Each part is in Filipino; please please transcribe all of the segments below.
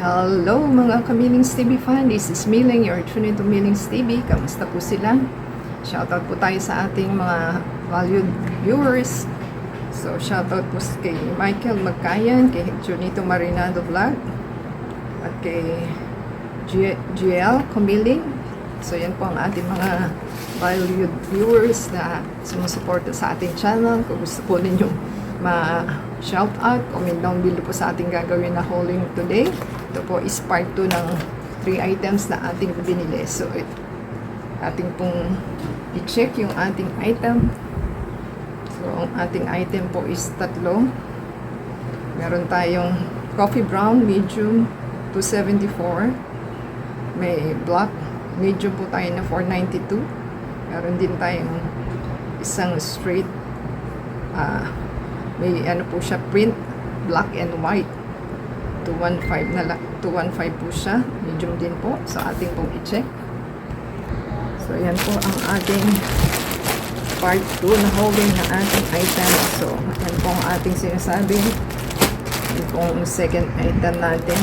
Hello mga Kamilings TV fan, this is Miling, you're tuning to Milings TV. Kamusta po sila? Shoutout po tayo sa ating mga valued viewers. So shoutout po kay Michael Magkayan, kay Junito Marinado Vlog, at kay GL Kamiling. So yan po ang ating mga valued viewers na sumusuporta sa ating channel. Kung gusto po ninyong ma-shoutout, comment down below po sa ating gagawin na hauling today. Ito po is part 2 ng 3 items na ating binili. So, ating pong i-check yung ating item. So, ang ating item po is tatlo. Meron tayong coffee brown, medium, 274. May black, medium po tayo na 492. Meron din tayong isang straight, may ano po siya, print, black and white. 215 na lang, 215 po siya. Medium din po. So, ating pong i-check. So, yan po ang ating part 2 na hauling ng ating item. So, yan po ang ating sinasabi. Yan po ang second item natin.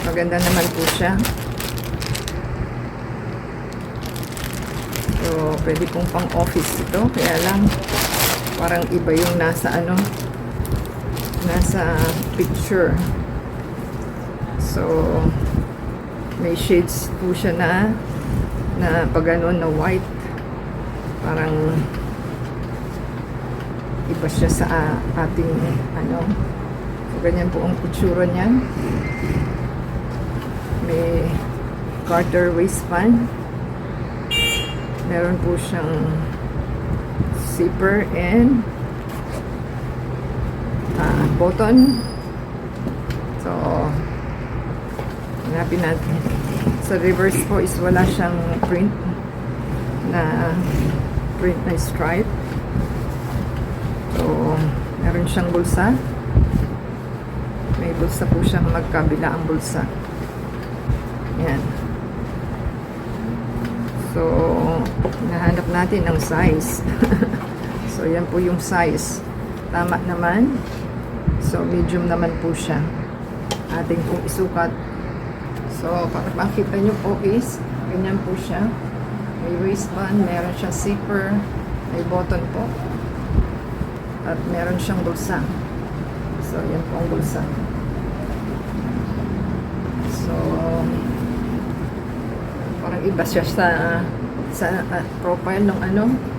Maganda naman po siya. So, pwede pong pang office ito. Kaya lang, parang iba yung nasa picture. So, may shades po siya na pag ganun na white. Parang iba siya sa ating So, ganyan po ang itsura niyan. May garter waistband. Meron po siyang zipper and button. So, hanapin natin. Sa reverse po is wala siyang print na stripe. So, meron siyang bulsa. May bulsa po siyang magkabila ang bulsa. Yan. So, nahanap natin ang size. So, yan po yung size. Tama naman. So, medium naman po siya. Ating pong isukat. So, para makita nyo po is, ganyan po siya. May waistband, meron siyang zipper, may button po. At meron siyang bulsa. So, yan po ang bulsa. So, parang iba siya sa profile ng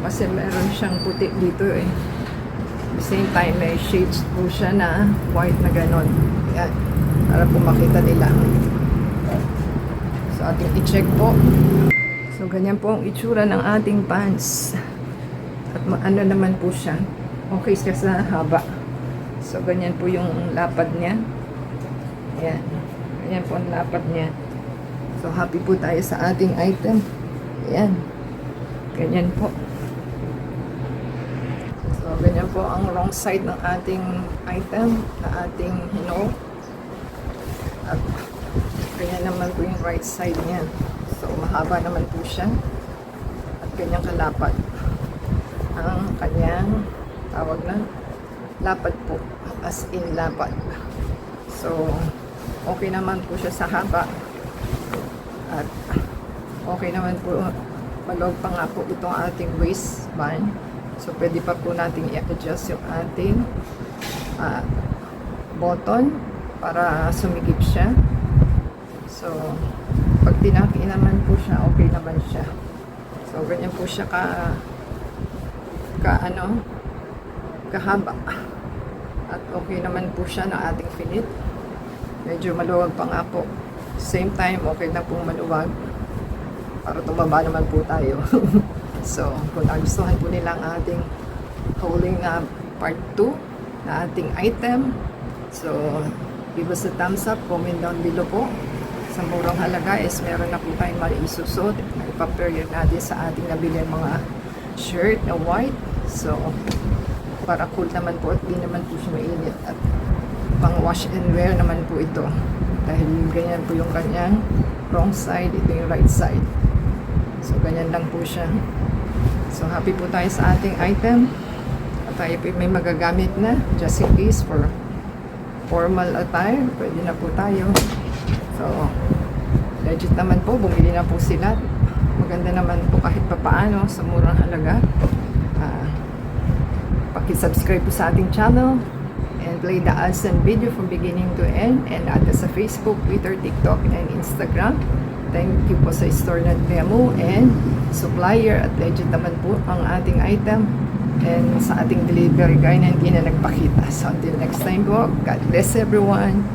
kasi meron siyang puti dito eh. At the same time, may shades po siya na white na ganon. Yan. Para po makita nila. So, ating i-check po. So, ganyan po ang itsura ng ating pants. At naman po siya. Okay siya sa haba. So, ganyan po yung lapad niya. Yan. Ganyan po ang lapad niya. So, happy po tayo sa ating item. Yan. Ganyan po. So, ganyan po ang wrong side ng ating item na ating hinaw. At ganyan naman po yung right side niya. So, mahaba naman po siya. At ganyang kalapad. Ang kanyang tawag na lapad po. As in lapad. So, okay naman po siya sa haba. At okay naman po, malog pa nga po itong ating waistband. So, pwede pa po natin i-adjust yung ating button para sumigip siya. So, pag tinaki naman po siya, okay naman siya. So, ganyan po siya kahaba. At okay naman po siya ng ating finit. Medyo maluwag pa nga po. Same time, okay na pong maluwag para tumaba naman po tayo. So, kung nagustuhan po nila ang ating hauling na part 2 na ating item, so, give us a thumbs up, comment down below po. Sa murang halaga is meron na po tayong maisusot na ipaperiod natin sa ating nabili mga shirt na white. So, para cool naman po at di naman po siya mainit. At pang wash and wear naman po ito. Dahil ganyan po yung kanyang wrong side, ito yung right side. So, ganyan lang po siya. So, happy po tayo sa ating item. At tayo po may magagamit na, just in case for formal attire. Pwede na po tayo. So, legit naman po, bumili na po sila. Maganda naman po kahit papaano sa murang halaga. Pakisubscribe po sa ating channel and play the ads and video from beginning to end, and add us sa Facebook, Twitter, TikTok, and Instagram. Thank you po sa store na demo and supplier, at legit naman po ang ating item and sa ating delivery guy na hindi na nagpakita. So until next time po, God bless everyone.